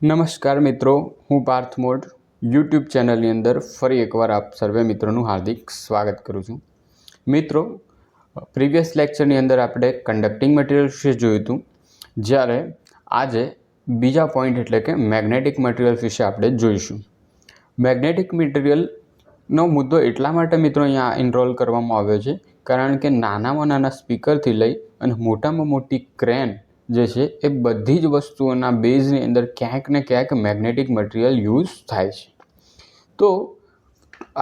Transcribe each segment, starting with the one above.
નમસ્કાર મિત્રો, હું પાર્થ મોડ યુટ્યુબ ચેનલની અંદર ફરી એકવાર આપ સર્વે મિત્રોનું હાર્દિક સ્વાગત કરું છું. મિત્રો, પ્રીવિયસ લેક્ચરની અંદર આપણે કન્ડક્ટિંગ મટીરિયલ વિશે જોયું હતું, જ્યારે આજે બીજા પોઈન્ટ એટલે કે મેગ્નેટિક મટીરિયલ વિશે આપણે જોઈશું. મેગ્નેટિક મટીરિયલનો મુદ્દો એટલા માટે મિત્રો અહીંયા ઇનરોલ કરવામાં આવ્યો છે કારણ કે નાનામાં નાના સ્પીકરથી લઈ અને મોટામાં મોટી ક્રેન જે છે એ બધી જ વસ્તુઓના બેઝની અંદર ક્યાંક ને ક્યાંક મેગ્નેટિક મટીરિયલ યુઝ થાય છે. તો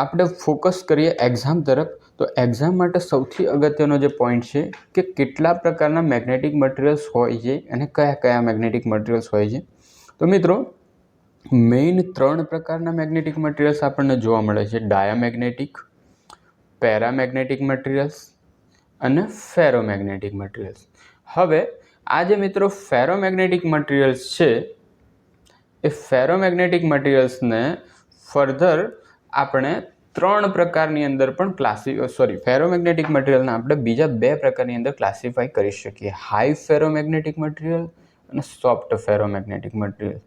આપણે ફોકસ કરીએ એક્ઝામ તરફ. તો એક્ઝામ માટે સૌથી અગત્યનો જે પોઈન્ટ છે કે કેટલા પ્રકારના મેગ્નેટિક મટીરિયલ્સ હોય છે અને કયા કયા મેગ્નેટિક મટીરિયલ્સ હોય છે. તો મિત્રો, મેઇન 3 પ્રકારના મેગ્નેટિક મટીરિયલ્સ આપણને જોવા મળે છે: ડાયામેગ્નેટિક, પેરામેગ્નેટિક મટીરિયલ્સ અને ફેરોમેગ્નેટિક મટીરિયલ્સ. હવે આ જે મિત્રો ફેરોમેગ્નેટિક મટીરિયલ્સ છે, એ ફેરોમેગ્નેટિક મટીરિયલ્સને ફર્ધર આપણે 3 પ્રકારની અંદર પણ ફેરોમેગ્નેટિક મટીરિયલને આપણે બીજા 2 પ્રકારની અંદર ક્લાસિફાઈ કરી શકીએ: હાઈ ફેરોમેગ્નેટિક મટીરિયલ અને સોફ્ટ ફેરોમેગ્નેટિક મટીરિયલ.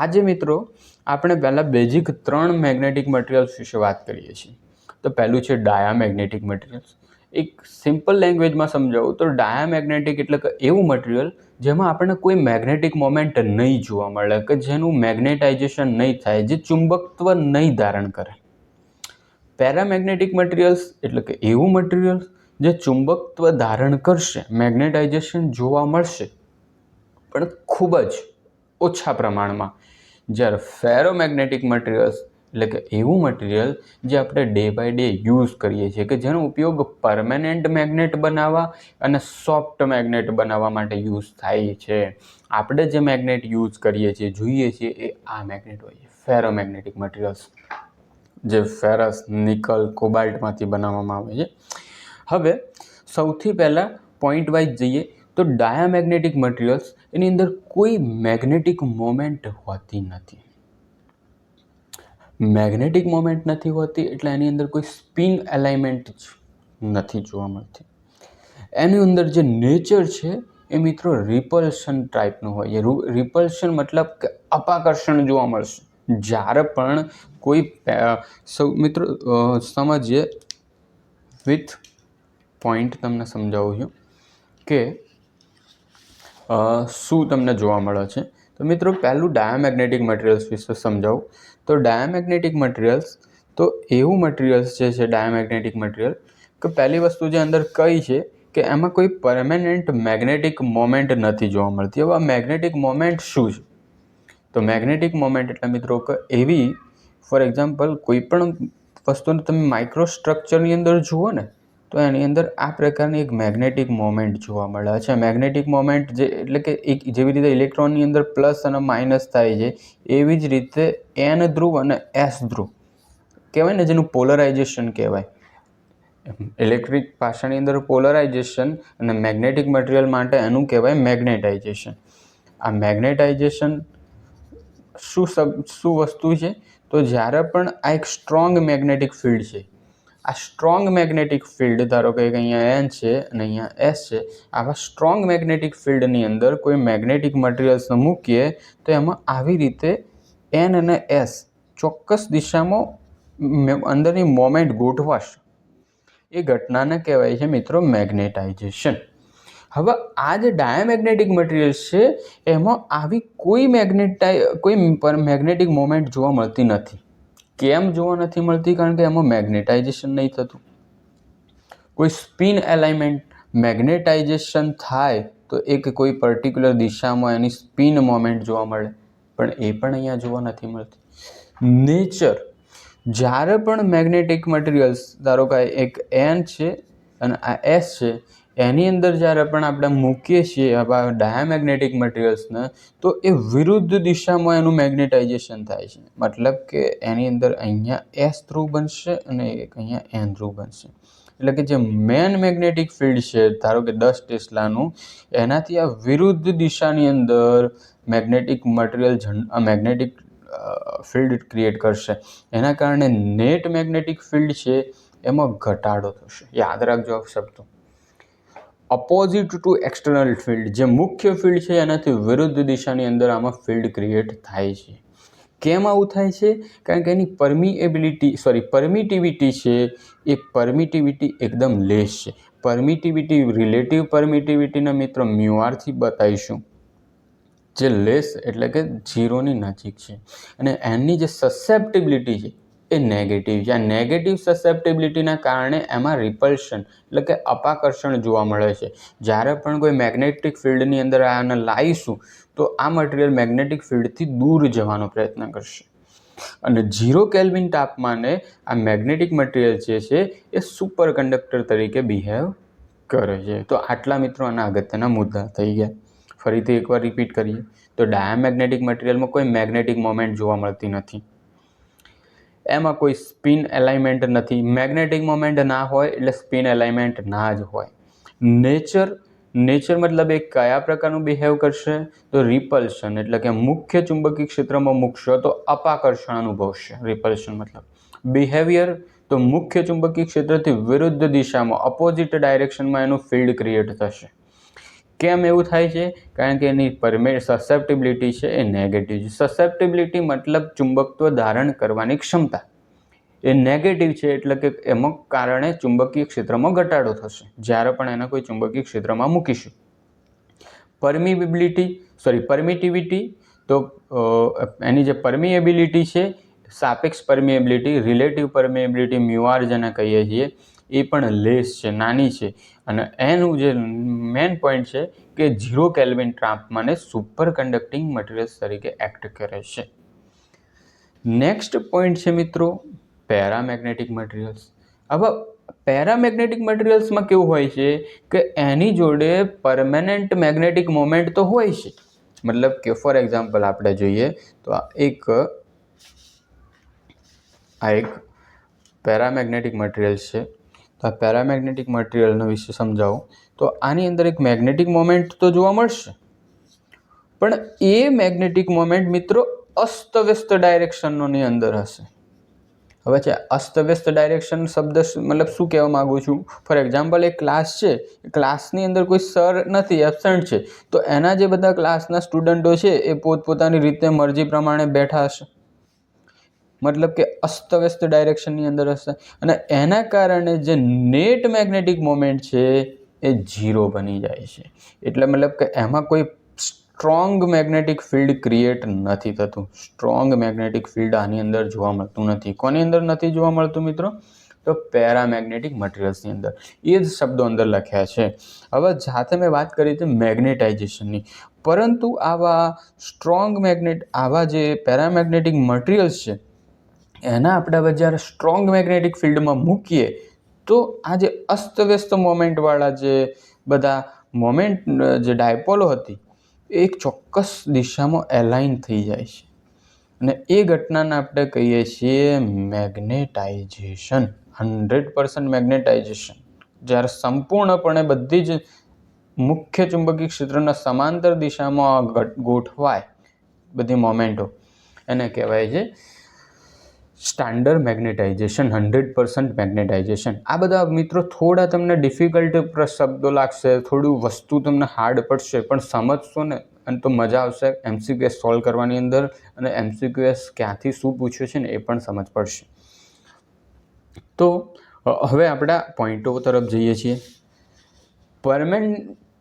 આજે મિત્રો આપણે પહેલાં બેઝિક 3 મેગ્નેટિક મટીરિયલ્સ વિશે વાત કરીએ છીએ. તો પહેલું છે ડાયામેગ્નેટિક મટીરિયલ્સ. એક સિમ્પલ લેંગ્વેજમાં સમજાવું તો ડાયામેગ્નેટિક એટલે કે એવું મટીરિયલ જેમાં આપણને કોઈ મેગ્નેટિક મોમેન્ટ નહીં જોવા મળે, કે જેનું મેગ્નેટાઇઝેશન નહીં થાય, જે ચુંબકત્વ નહીં ધારણ કરે. પેરામેગ્નેટિક મટીરિયલ્સ એટલે કે એવું મટીરિયલ જે ચુંબકત્વ ધારણ કરશે, મેગ્નેટાઇઝેશન જોવા મળશે, પણ ખૂબ જ ઓછા પ્રમાણમાં. જ્યારે ફેરોમેગ્નેટિક મટીરિયલ્સ એટલે કે એવું મટીરિયલ જે આપણે ડે બાય ડે યુઝ કરીએ છીએ, કે જેનો ઉપયોગ પરમેનન્ટ મેગ્નેટ બનાવવા અને સોફ્ટ મેગ્નેટ બનાવવા માટે યુઝ થાય છે. આપણે જે મેગ્નેટ યુઝ કરીએ છીએ, જોઈએ છીએ, એ આ મેગ્નેટ હોય છે, ફેરોમેગ્નેટિક મટીરિયલ્સ, જે ફેરસ, નિકલ, કોબાલ્ટમાંથી બનાવવામાં આવે છે. હવે સૌથી પહેલાં પોઈન્ટ વાઇઝ જઈએ તો ડાયામેગ્નેટિક મટીરિયલ્સ, એની અંદર કોઈ મેગ્નેટિક મોમેન્ટ હોતી નથી. મેગ્નેટિક મોમેન્ટ નથી હોતી એટલે એની અંદર કોઈ સ્પિન એલાઇનમેન્ટ જ નથી જોવા મળતી. એની અંદર જે નેચર છે એ મિત્રો રિપલ્શન ટાઈપનું હોય છે. રિપલ્શન મતલબ કે અપાકર્ષણ જોવા મળશે જ્યારે પણ કોઈ મિત્રો સમજીએ, વિથ પોઈન્ટ તમને સમજાવું છું કે શું તમને જોવા મળે છે. તો મિત્રો પહેલું ડાયામેગ્નેટિક મટીરિયલ્સ વિશે સમજાવું. તો ડાયામેગ્નેટિક મટીરિયલ્સ તો એવું મટીરિયલ્સ જે છે ડાયામેગ્નેટિક મટીરિયલ, કે પહેલી વસ્તુ જે અંદર કઈ છે કે એમાં કોઈ પરમેનન્ટ મેગ્નેટિક મોમેન્ટ નથી જોવા મળતી. હવે આ મેગ્નેટિક મોમેન્ટ શું છે? તો મેગ્નેટિક મોમેન્ટ એટલે મિત્રો કે એવી, ફોર એક્ઝામ્પલ, કોઈ પણ વસ્તુને તમે માઇક્રો સ્ટ્રક્ચરની અંદર જુઓ ને, તો એની અંદર આ પ્રકારની એક મેગ્નેટિક મોમેન્ટ જોવા મળે છે. મેગ્નેટિક મોમેન્ટ જે એટલે કે જેવી રીતે ઇલેક્ટ્રોનની અંદર પ્લસ અને માઇનસ થાય છે, એવી જ રીતે એન ધ્રુવ અને એસ ધ્રુવ કહેવાય ને, જેનું પોલરાઇઝેશન કહેવાય. ઇલેક્ટ્રિક ભાષાની અંદર પોલરાઇઝેશન અને મેગ્નેટિક મટીરિયલ માટે એનું કહેવાય મેગ્નેટાઇઝેશન. આ મેગ્નેટાઇઝેશન શું વસ્તુ છે? તો જ્યારે પણ આ એક સ્ટ્રોંગ મેગ્નેટિક ફિલ્ડ છે, આ સ્ટ્રોંગ મેગ્નેટિક ફિલ્ડ, ધારો કે અહીંયા એન છે અને અહીંયા એસ છે, આવા સ્ટ્રોંગ મેગ્નેટિક ફિલ્ડની અંદર કોઈ મેગ્નેટિક મટીરિયલ્સને મૂકીએ તો એમાં આવી રીતે એન અને એસ ચોક્કસ દિશામાં અંદરની મોમેન્ટ ગોઠવાશે. એ ઘટનાને કહેવાય છે મિત્રો મેગ્નેટાઇઝેશન. હવે આ જે ડાયામેગ્નેટિક મટીરિયલ્સ છે એમાં આવી કોઈ મેગ્નેટિક મોમેન્ટ જોવા મળતી નથી. કેમ જોવા નથી મળતી? કારણ કે એમાં મેગ્નેટાઇઝેશન નહીં થતું. કોઈ સ્પિન એલાઇનમેન્ટ, મેગ્નેટાઇઝેશન થાય તો એક કોઈ પર્ટિક્યુલર દિશામાં એની સ્પિન મોમેન્ટ જોવા મળે, પણ એ પણ અહીંયા જોવા નથી મળતી. નેચર, જ્યારે પણ મેગ્નેટિક મટીરિયલ્સ, ધારો કે એક એન છે અને આ એસ છે, એની અંદર જ્યારે પણ આપણે મૂકીએ છીએ આવા ડાયામેગ્નેટિક મટીરિયલ્સને, તો એ વિરુદ્ધ દિશામાં એનું મેગ્નેટાઇઝેશન થાય છે. મતલબ કે એની અંદર અહીંયા એસ ધ્રુવ બનશે અને એક અહીંયા એન ધ્રુવ બનશે. એટલે કે જે મેન મેગ્નેટિક ફિલ્ડ છે, ધારો કે 10 ટેસ્લાનું, એનાથી આ વિરુદ્ધ દિશાની અંદર મેગ્નેટિક મેગ્નેટિક ફિલ્ડ ક્રિએટ કરશે. એના કારણે નેટ મેગ્નેટિક ફિલ્ડ છે એમાં ઘટાડો થશે. યાદ રાખજો આ શબ્દો. અપોઝિટ ટુ એક્સટર્નલ ફિલ્ડ, જે મુખ્ય ફિલ્ડ છે એનાથી વિરુદ્ધ દિશાની અંદર આમાં ફિલ્ડ ક્રિએટ થાય છે. કેમ આવું થાય છે? કારણ કે એની પરમિટિવિટી છે એ પરમિટિવિટી એકદમ લેસ છે. પરમિટિવિટી રિલેટિવ પરમિટિવિટીના મિત્રો મ્યુઆરથી બતાવીશું, જે લેસ એટલે કે 0ની નજીક છે. અને એની જે સસેપ્ટિબિલિટી છે એ નેગેટિવ છે. આ નેગેટિવ સસેપ્ટિબિલિટીના કારણે એમાં રિપલ્શન એટલે કે અપાકર્ષણ જોવા મળે છે. જ્યારે પણ કોઈ મેગ્નેટિક ફિલ્ડની અંદર આને લાવીશું તો આ મટીરિયલ મેગ્નેટિક ફિલ્ડથી દૂર જવાનો પ્રયત્ન કરશે. અને 0 કેલ્વિન તાપમાને આ મેગ્નેટિક મટીરિયલ જે છે એ સુપર કંડક્ટર તરીકે બિહેવ કરે છે. તો આટલા મિત્રો આના અગત્યના મુદ્દા થઈ ગયા. ફરીથી એકવાર રિપીટ કરીએ તો ડાયામેગ્નેટિક મટીરિયલમાં કોઈ મેગ્નેટિક મોમેન્ટ જોવા મળતી નથી. એમાં કોઈ સ્પિન એલાઇનમેન્ટ નથી. મેગ્નેટિક મોમેન્ટ ના હોય એટલે સ્પિન એલાઇનમેન્ટ ના જ હોય. નેચર મતલબ એ કયા પ્રકારનું બિહેવ કરશે? તો રિપલ્શન એટલે કે મુખ્ય ચુંબકીય ક્ષેત્રમાં મૂકશો તો અપાકર્ષણ અનુભવશે. રિપલ્શન મતલબ બિહેવિયર, તો મુખ્ય ચુંબકીય ક્ષેત્રથી વિરુદ્ધ દિશામાં અપોઝિટ ડાયરેક્શનમાં એનું ફિલ્ડ ક્રિએટ થશે. કેમ એવું થાય છે? કારણ કે એની સસેપ્ટિબિલિટી છે એ નેગેટિવ છે. સસેપ્ટિબિલિટી મતલબ ચુંબકત્વ ધારણ કરવાની ક્ષમતા એ નેગેટિવ છે, એટલે કે એમાં કારણે ચુંબકીય ક્ષેત્રમાં ઘટાડો થશે જ્યારે પણ એને કોઈ ચુંબકીય ક્ષેત્રમાં મૂકીશું. પરમિટિવિટી, તો એની જે પરમિએબિલિટી છે, સાપેક્ષ પરમિએબિલિટી, રિલેટિવ પરમિએબિલિટી મ્યુઆર જેને કહીએ છીએ, એ પણ લેસ છે, નાની છે. અને એનું જે મેઇન પોઈન્ટ છે કે 0 કેલ્વિન તાપમાને સુપર કન્ડક્ટિંગ મટીરિયલ્સ તરીકે એક્ટ કરે છે. નેક્સ્ટ પોઈન્ટ છે મિત્રો પેરામેગ્નેટિક મટીરિયલ્સ. હવે પેરામેગ્નેટિક મટીરિયલ્સમાં કેવું હોય છે કે એની જોડે પરમેનન્ટ મેગ્નેટિક મોમેન્ટ તો હોય છે. મતલબ કે ફોર એક્ઝામ્પલ આપણે જોઈએ તો આ એક પેરામેગ્નેટિક મટીરિયલ છે. તો આ પેરામેગ્નેટિક મટીરિયલનો વિશે સમજાવું તો આની અંદર એક મેગ્નેટિક મોમેન્ટ તો જોવા મળશે, પણ એ મેગ્નેટિક મોમેન્ટ મિત્રો અસ્તવ્યસ્ત ડાયરેક્શનની અંદર હશે. હવે છે અસ્તવ્યસ્ત ડાયરેક્શન શબ્દ મતલબ શું કહેવા માગું છું? ફોર એક્ઝામ્પલ એક ક્લાસ છે, ક્લાસની અંદર કોઈ સર નથી, એબસન્ટ છે, તો એના જે બધા ક્લાસના સ્ટુડન્ટો છે એ પોતપોતાની રીતે મરજી પ્રમાણે બેઠા હશે. મતલબ કે અસ્તવ્યસ્ત ડાયરેક્શનની અંદર હશે. અને એના કારણે જે નેટ મેગ્નેટિક મોમેન્ટ છે એ 0 બની જાય છે. એટલે મતલબ કે એમાં કોઈ સ્ટ્રોંગ મેગ્નેટિક ફિલ્ડ ક્રિએટ નથી થતું. સ્ટ્રોંગ મેગ્નેટિક ફિલ્ડ આની અંદર જોવા મળતું નથી. કોની અંદર નથી જોવા મળતું મિત્રો? તો પેરામેગ્નેટિક મટીરિયલ્સની અંદર. એ જ શબ્દો અંદર લખ્યા છે. હવે જાતે મેં વાત કરી હતી મેગ્નેટાઇઝેશનની, પરંતુ આવા જે પેરામેગ્નેટિક મટીરિયલ્સ છે એના આપણે હવે જ્યારે સ્ટ્રોંગ મેગ્નેટિક ફિલ્ડમાં મૂકીએ તો આ જે અસ્તવ્યસ્ત મોમેન્ટવાળા જે બધા મોમેન્ટ જે ડાયપોલો હતી એક ચોક્કસ દિશામાં એલાઇન થઈ જાય છે. અને એ ઘટનાને આપણે કહીએ છીએ મેગ્નેટાઇઝેશન. 100% મેગ્નેટાઇઝેશન. જ્યારે સંપૂર્ણપણે બધી જ મુખ્ય ચુંબકીય ક્ષેત્રના સમાંતર દિશામાં ગોઠવાય બધી મોમેન્ટો, એને કહેવાય છે સ્ટાન્ડર્ડ મેગ્નેટાઇઝેશન. 100% મેગ્નેટાઇઝેશન. આ બધા મિત્રો થોડા તમને ડિફિકલ્ટ શબ્દો લાગશે, થોડું વસ્તુ તમને હાર્ડ પડશે, પણ સમજશો ને અને તો મજા આવશે MCQS સોલ્વ કરવાની અંદર. અને MCQS ક્યાંથી શું પૂછ્યું છે ને એ પણ સમજ પડશે. તો હવે આપણા પોઈન્ટો તરફ જઈએ છીએ.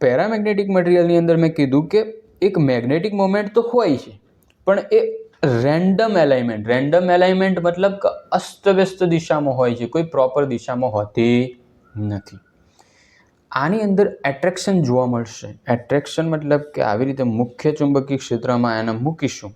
પેરામેગ્નેટિક મટીરિયલની અંદર મેં કીધું કે એક મેગ્નેટિક મોમેન્ટ તો હોય છે, પણ એ રેન્ડમ એલાઇનમેન્ટ મતલબ કે અસ્તવ્યસ્ત દિશામાં હોય છે, કોઈ પ્રોપર દિશામાં હોતી નથી. આની અંદર એટ્રેક્શન જોવા મળશે. એટ્રેક્શન મતલબ કે આવી રીતે મુખ્ય ચુંબકીય ક્ષેત્રમાં એને મૂકીશું,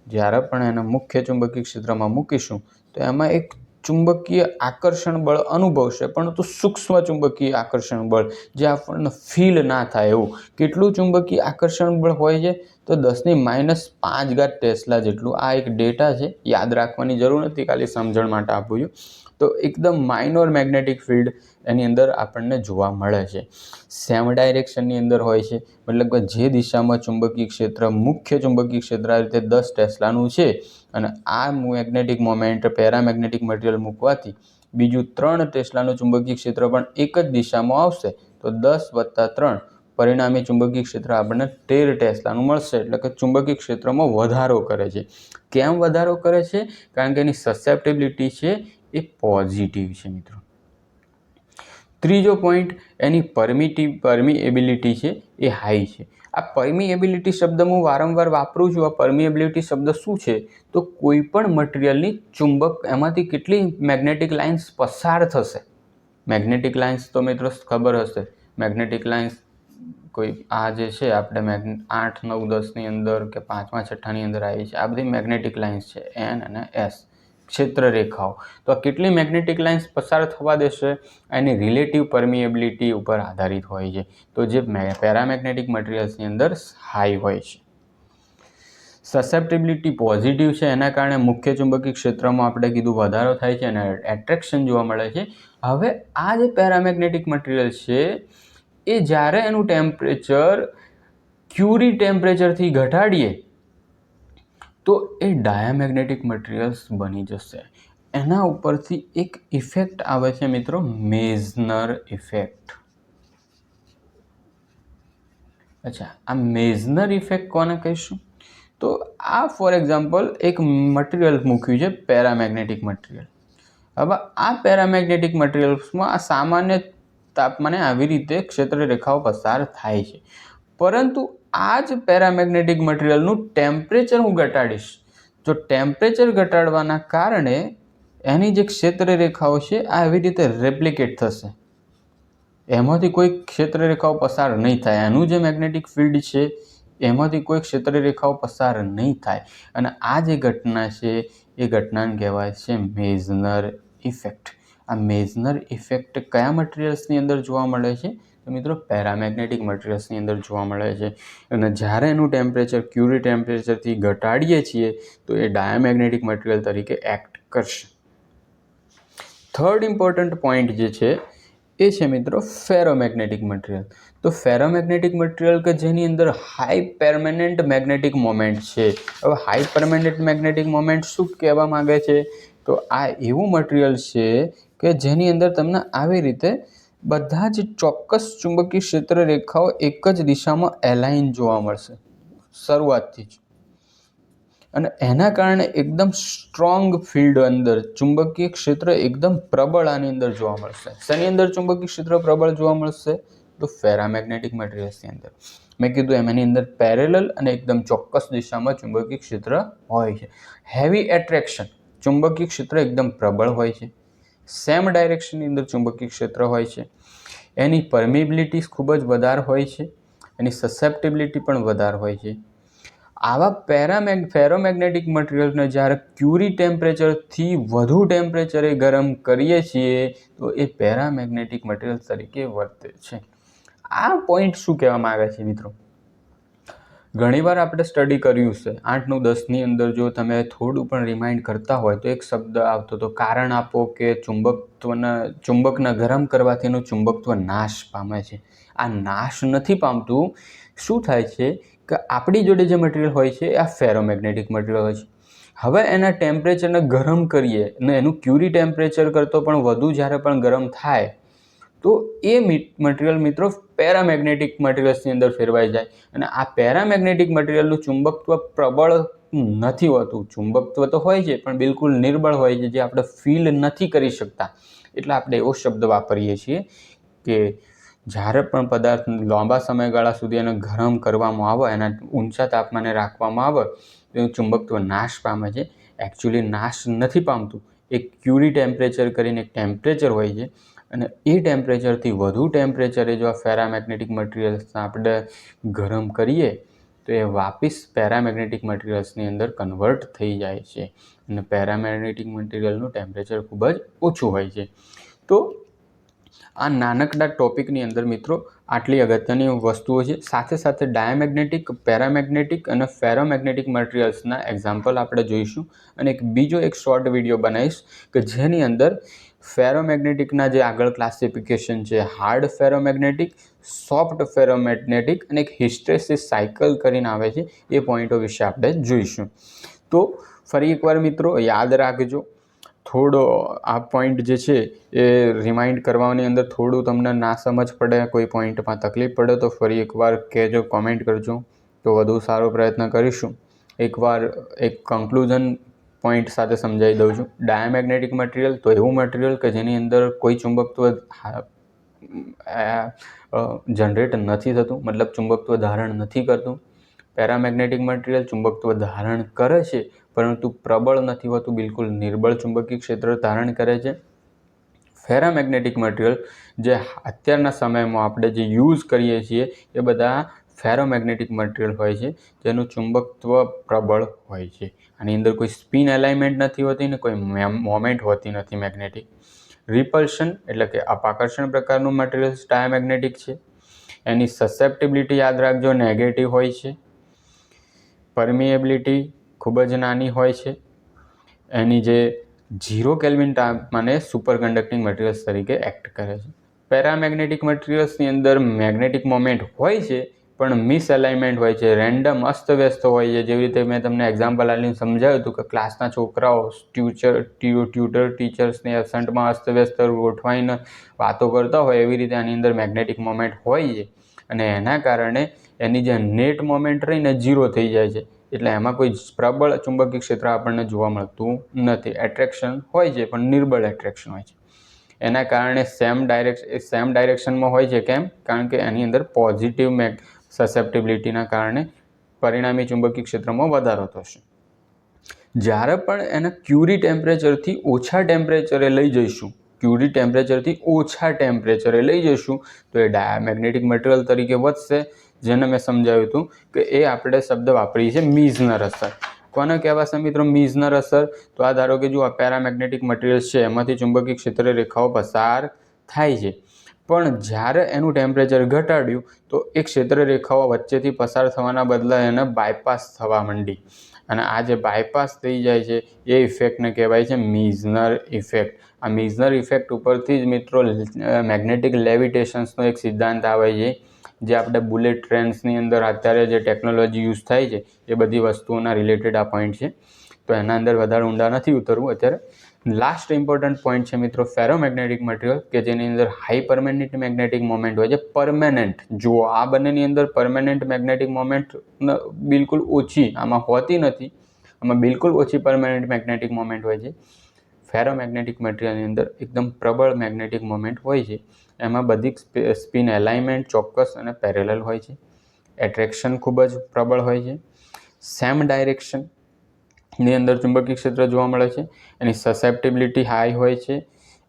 જ્યારે પણ એને મુખ્ય ચુંબકીય ક્ષેત્રમાં મૂકીશું તો એમાં એક ચુંબકીય આકર્ષણ બળ અનુભવશે, પરંતુ સૂક્ષ્મ ચુંબકીય આકર્ષણ બળ જે આપણને ફીલ ના થાય એવું. કેટલું ચુંબકીય આકર્ષણ બળ હોય છે? તો 10⁻5 ટેસ્લા જેટલું. આ એક ડેટા છે, યાદ રાખવાની જરૂર નથી, ખાલી સમજણ માટે આપું છું. તો એકદમ માઇનોર મેગ્નેટિક ફિલ્ડ એની અંદર આપણને જોવા મળે છે. સેમ ડાયરેક્શનની અંદર હોય છે, મતલબ કે જે દિશામાં ચુંબકીય ક્ષેત્ર મુખ્ય ચુંબકીય ક્ષેત્ર આ રીતે 10 ટેસ્લાનું છે અને આ મેગ્નેટિક મોમેન્ટ પેરામેગ્નેટિક મટીરિયલ મૂકવાથી બીજું 3 ટેસ્લાનું ચુંબકીય ક્ષેત્ર પણ એક જ દિશામાં આવશે, તો તો 10 + 3 પરિણામી ચુંબકીય ક્ષેત્ર આપણને 13 ટેસ્લાનું મળશે. એટલે કે ચુંબકીય ક્ષેત્રમાં વધારો કરે છે. કેમ વધારો કરે છે? કારણ કે એની સસેપ્ટેબિલિટી છે એ પોઝિટિવ છે મિત્રો. ત્રીજો પોઈન્ટ, એની પરમિએબિલિટી છે એ હાઈ છે. આ પરમિએબિલિટી શબ્દ હું વારંવાર વાપરું છું. આ પરમિએબિલિટી શબ્દ શું છે? તો કોઈ પણ મટીરિયલની ચુંબક એમાંથી કેટલી મેગ્નેટિક લાઇન્સ પસાર થશે. મેગ્નેટિક લાઇન્સ તો મિત્રો ખબર હશે. મેગ્નેટિક લાઇન્સ કોઈ આ જે છે આપણે 8, 9, 10ની અંદર કે 5મા 6ઠ્ઠાની અંદર આવી છે. આ બધી મેગ્નેટિક લાઇન્સ છે, N અને S ક્ષેત્ર રેખાઓ. તો આ કેટલી મેગ્નેટિક લાઇન્સ પસાર થવા દેશે? એની રિલેટિવ પરમિએબિલિટી ઉપર આધારિત હોય છે. તો જે પેરામેગ્નેટિક મટીરિયલ્સની અંદર હાઈ હોય છે. સસેપ્ટેબિલિટી પોઝિટિવ છે, એના કારણે મુખ્ય ચુંબકીય ક્ષેત્રમાં આપણે કીધું વધારો થાય છે અને એટ્રેક્શન જોવા મળે છે. હવે આ જે પેરામેગ્નેટિક મટીરિયલ છે એ જ્યારે એનું ટેમ્પરેચર ક્યુરી ટેમ્પરેચરથી ઘટાડીએ તો એ ડાયામેગ્નેટિક મટીરિયલ્સ બની જશે. એના ઉપરથી એક ઇફેક્ટ આવે છે મિત્રો, મેઝનર ઇફેક્ટ. અચ્છા, આ મેઝનર ઇફેક્ટ કોને કહીશું? તો આ ફોર એક્ઝામ્પલ એક મટીરિયલ મૂક્યું છે, પેરામેગ્નેટિક મટીરિયલ. હવે આ પેરામેગ્નેટિક મટીરિયલ્સમાં આ સામાન્ય તાપમાને આવી રીતે ક્ષેત્ર રેખાઓ પસાર થાય છે. પરંતુ આ જ પેરામેગ્નેટિક મટીરિયલનું ટેમ્પરેચર હું ઘટાડીશ. જો ટેમ્પરેચર ઘટાડવાના કારણે એની જે ક્ષેત્ર રેખાઓ છે આ આવી રીતે રેપ્લિકેટ થશે. એમાંથી કોઈ ક્ષેત્ર રેખાઓ પસાર નહીં થાય. એનું જે મેગ્નેટિક ફિલ્ડ છે એમાંથી કોઈ ક્ષેત્ર રેખાઓ પસાર નહીં થાય. અને આ જે ઘટના છે એ ઘટનાને કહેવાય છે મેઝનર ઇફેક્ટ. આ મેઝનર ઇફેક્ટ કયા મટીરિયલ્સની અંદર જોવા મળે છે? તો મિત્રો પેરામેગ્નેટિક મટીરિયલ્સની અંદર જોવા મળે છે. અને જ્યારે એનું ટેમ્પરેચર ક્યુરી ટેમ્પરેચરથી ઘટાડીએ છીએ તો એ ડાયામેગ્નેટિક મટીરિયલ તરીકે એક્ટ કરશે. થર્ડ ઇમ્પોર્ટન્ટ પોઈન્ટ જે છે એ છે મિત્રો ફેરોમેગ્નેટિક મટીરિયલ. તો ફેરોમેગ્નેટિક મટીરિયલ કે જેની અંદર હાઈ પરમેનન્ટ મેગ્નેટિક મોમેન્ટ છે. હવે હાઈ પરમેનન્ટ મેગ્નેટિક મોમેન્ટ શું કહેવા માંગે છે? તો આ એવું મટીરિયલ છે કે જેની અંદર તમને આવી રીતે બધા જ ચોક્કસ ચુંબકીય ક્ષેત્ર રેખાઓ એક જ દિશામાં એલાઇન જોવા મળશે શરૂઆતથી જ. અને એના કારણે એકદમ સ્ટ્રોંગ ફિલ્ડ અંદર ચુંબકીય ક્ષેત્ર એકદમ પ્રબળ આની અંદર જોવા મળશે. શેની અંદર ચુંબકીય ક્ષેત્ર પ્રબળ જોવા મળશે? તો ફેરામેગ્નેટિક મટીરિયલ્સની અંદર. મેં કીધું એની અંદર પેરેલલ અને એકદમ ચોક્કસ દિશામાં ચુંબકીય ક્ષેત્ર હોય છે. હેવી એટ્રેક્શન, ચુંબકીય ક્ષેત્ર એકદમ પ્રબળ હોય છે. સેમ ડાયરેક્શનની અંદર ચુંબકીય ક્ષેત્ર હોય છે. એની પરમિબિલિટી ખૂબ જ વધારે હોય છે. એની સસેપ્ટેબિલિટી પણ વધારે હોય છે. આવા ફેરોમેગ્નેટિક મટીરિયલને જ્યારે ક્યુરી ટેમ્પરેચરથી વધુ ટેમ્પરેચરે ગરમ કરીએ છીએ તો એ પેરામેગ્નેટિક મટીરિયલ તરીકે વર્તે છે. આ પોઈન્ટ શું કહેવા માંગે છે મિત્રો? ઘણીવાર આપણે સ્ટડી કર્યું છે 8, 9, 10ની અંદર. જો તમે થોડું પણ રિમાઇન્ડ કરતા હોય તો એક શબ્દ આવતો હતો, કારણ આપો કે ચુંબકને ગરમ કરવાથી એનું ચુંબકત્વ નાશ પામે છે. આ નાશ નથી પામતું. શું થાય છે કે આપણી જોડે જે મટીરિયલ હોય છે આ ફેરોમેગ્નેટિક મટીરિયલ હોય છે. હવે એના ટેમ્પરેચરને ગરમ કરીએ અને એનું ક્યુરી ટેમ્પરેચર કરતો પણ વધુ જ્યારે પણ ગરમ થાય તો એ મટીરિયલ મિત્રો પેરામેગ્નેટિક મટીરિયલ્સની અંદર ફેરવાઈ જાય. અને આ પેરામેગ્નેટિક મટીરિયલનું ચુંબકત્વ પ્રબળ નથી હોતું. ચુંબકત્વ તો હોય છે પણ બિલકુલ નિર્બળ હોય છે, જે આપણે ફીલ નથી કરી શકતા. એટલે આપણે એવો શબ્દ વાપરીએ છીએ કે જ્યારે પણ પદાર્થ લાંબા સમયગાળા સુધી એને ગરમ કરવામાં આવે, એના ઊંચા તાપમાને રાખવામાં આવે તો એનું ચુંબકત્વ નાશ પામે છે. એકચ્યુઅલી નાશ નથી પામતું. એક ક્યુરી ટેમ્પરેચર કરીને એક ટેમ્પરેચર હોય છે અને એ ટેમ્પરેચરથી વધુ ટેમ્પરેચરે જો આ ફેરામેગ્નેટિક મટીરિયલ્સને આપણે ગરમ કરીએ તો એ વાપસ પેરામેગ્નેટિક મટીરિયલ્સની અંદર કન્વર્ટ થઈ જાય છે. અને પેરામેગ્નેટિક મટીરિયલનું ટેમ્પરેચર ખૂબ જ ઓછું હોય છે. તો આ નાનકડા ટોપિકની અંદર મિત્રો આટલી અગત્યની વસ્તુઓ છે. સાથે સાથે ડાયામેગ્નેટિક, પેરામેગ્નેટિક અને ફેરોમેગ્નેટિક મટીરિયલ્સના એક્ઝામ્પલ આપણે જોઈશું. અને બીજો એક શોર્ટ વિડીયો બનાવીશ કે જેની અંદર ફેરોમેગ્નેટિકના જે આગળ ક્લાસિફિકેશન છે, હાર્ડ ફેરોમેગ્નેટિક, સોફ્ટ ફેરોમેગ્નેટિક અને એક હિસ્ટેરેસિસ સાયકલ કરીને આવે છે, એ પોઈન્ટો વિશે આપણે જોઈશું. તો ફરી એકવાર મિત્રો યાદ રાખજો, થોડો આ પોઈન્ટ જે છે એ રિમાઇન્ડ કરવાની અંદર થોડું તમને ના સમજ પડે, કોઈ પોઈન્ટમાં તકલીફ પડે તો ફરી એકવાર કહેજો, કોમેન્ટ કરજો તો વધુ સારો પ્રયત્ન કરીશું. એકવાર એક કન્ક્લુઝન પોઈન્ટ સાથે સમજાવી દઉં છું. ડાયામેગ્નેટિક મટીરિયલ તો એવું મટીરિયલ કે જેની અંદર કોઈ ચુંબકત્વ જનરેટ નથી થતું, મતલબ ચુંબકત્વ ધારણ નથી કરતું. પેરામેગ્નેટિક મટીરિયલ ચુંબકત્વ ધારણ કરે છે પરંતુ પ્રબળ નથી હોતું, બિલકુલ નિર્બળ ચુંબકીય ક્ષેત્ર ધારણ કરે છે. ફેરામેગ્નેટિક મટીરિયલ જે અત્યારના સમયમાં આપણે જે યુઝ કરીએ છીએ એ બધા ફેરોમેગ્નેટિક મટીરિયલ હોય છે જેનું ચુંબકત્વ પ્રબળ હોય છે. આની અંદર કોઈ સ્પિન એલાઇનમેન્ટ નથી હોતી ને કોઈ મોમેન્ટ હોતી નથી મેગ્નેટિક. રિપલ્શન એટલે કે અપાકર્ષણ પ્રકારનું મટીરિયલ ડાયામેગ્નેટિક છે. એની સસેપ્ટિબિલિટી યાદ રાખજો, નેગેટિવ હોય છે. પરમિએબિલિટી ખૂબ જ નાની હોય છે. એની જે 0 કેલ્વિન તાપમાને સુપર કન્ડક્ટિંગ મટીરિયલ્સ તરીકે એક્ટ કરે છે. પેરામેગ્નેટિક મટીરિયલ્સની અંદર મેગ્નેટિક મોમેન્ટ હોય છે પણ મિસઅલાઇનમેન્ટ હોય છે, રેન્ડમ અસ્તવ્યસ્ત હોય છે. જેવી રીતે મેં તમને એક્ઝામ્પલ આપીને સમજાવ્યું હતું કે ક્લાસના છોકરાઓ ટ્યુટર ટીચર્સની એબસન્ટમાં અસ્તવ્યસ્ત ગોઠવાઈને વાતો કરતા હોય એવી રીતે આની અંદર મેગ્નેટિક મોમેન્ટ હોય છે અને એના કારણે એની જે નેટ મોમેન્ટ રહીને 0 થઈ જાય છે. એટલે એમાં કોઈ પ્રબળ ચુંબકીય ક્ષેત્ર આપણને જોવા મળતું નથી. એટ્રેક્શન હોય છે પણ નિર્બળ એટ્રેક્શન હોય છે. એના કારણે સેમ ડાયરેક્શનમાં હોય છે. કેમ? કારણ કે એની અંદર પોઝિટિવ સસેપ્ટિબિલિટીના કારણે પરિણામી ચુંબકીય ક્ષેત્રમાં વધારો થશે. જ્યારે પણ એને ક્યુરી ટેમ્પરેચરથી ઓછા ટેમ્પરેચરે લઈ જઈશું તો એ ડાયામેગ્નેટિક મટીરિયલ તરીકે વધશે, જેને મેં સમજાવ્યું હતું કે એ આપણે શબ્દ વાપરીએ છીએ મીઝનર અસર. કોને કહેવાશે મિત્રો મીઝનર અસર? તો આ ધારો કે જો પેરામેગ્નેટિક મટીરિયલ છે એમાંથી ચુંબકીય ક્ષેત્ર રેખાઓ પસાર થાય છે, પણ જ્યારે એનું ટેમ્પરેચર ઘટાડ્યું તો એ ક્ષેત્ર રેખાઓ વચ્ચેથી પસાર થવાના બદલે એને બાયપાસ થવા માંડી અને આ જે બાયપાસ થઈ જાય છે એ ઇફેક્ટને કહેવાય છે મીઝનર ઇફેક્ટ. આ મીઝનર ઇફેક્ટ ઉપરથી જ મિત્રો મેગ્નેટિક લેવિટેશન્સનો એક સિદ્ધાંત આવે છે, જે આપણે બુલેટ ટ્રેન્સની અંદર અત્યારે જે ટેકનોલોજી યુઝ થાય છે એ બધી વસ્તુઓના રિલેટેડ આ પોઈન્ટ છે. તો એના અંદર વધારે ઊંડા નથી ઉતરવું અત્યારે. લાસ્ટ ઇમ્પોર્ટન્ટ પોઈન્ટ છે મિત્રો ફેરોમેગ્નેટિક મટીરિયલ કે જેની અંદર હાઈ પરમેનન્ટ મેગ્નેટિક મોમેન્ટ હોય છે. પરમેનન્ટ જુઓ, આ બંનેની અંદર પરમેનન્ટ મેગ્નેટિક મોમેન્ટ બિલકુલ ઓછી આમાં હોતી નથી. આમાં બિલકુલ ઓછી પરમેનન્ટ મેગ્નેટિક મોમેન્ટ હોય છે. ફેરોમેગ્નેટિક મટીરિયલની અંદર એકદમ પ્રબળ મેગ્નેટિક મોમેન્ટ હોય છે. એમાં બધી સ્પિન એલાઇનમેન્ટ ચોક્કસ અને પેરેલલ હોય છે. એટ્રેક્શન ખૂબ જ પ્રબળ હોય છે. સેમ ડાયરેક્શનની અંદર ચુંબકીય ક્ષેત્ર જોવા મળે છે. એની સસેપ્ટિબિલિટી હાઈ હોય છે,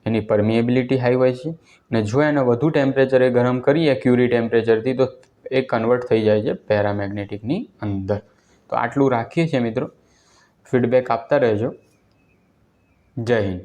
એની પરમિએબિલિટી હાઈ હોય છે અને જો એને વધુ ટેમ્પરેચરે ગરમ કરીએ ક્યુરી ટેમ્પરેચરથી તો એ કન્વર્ટ થઈ જાય છે પેરામેગ્નેટિકની અંદર. તો આટલું રાખીએ છીએ મિત્રો. ફીડબેક આપતા રહેજો. જય હિન્દ.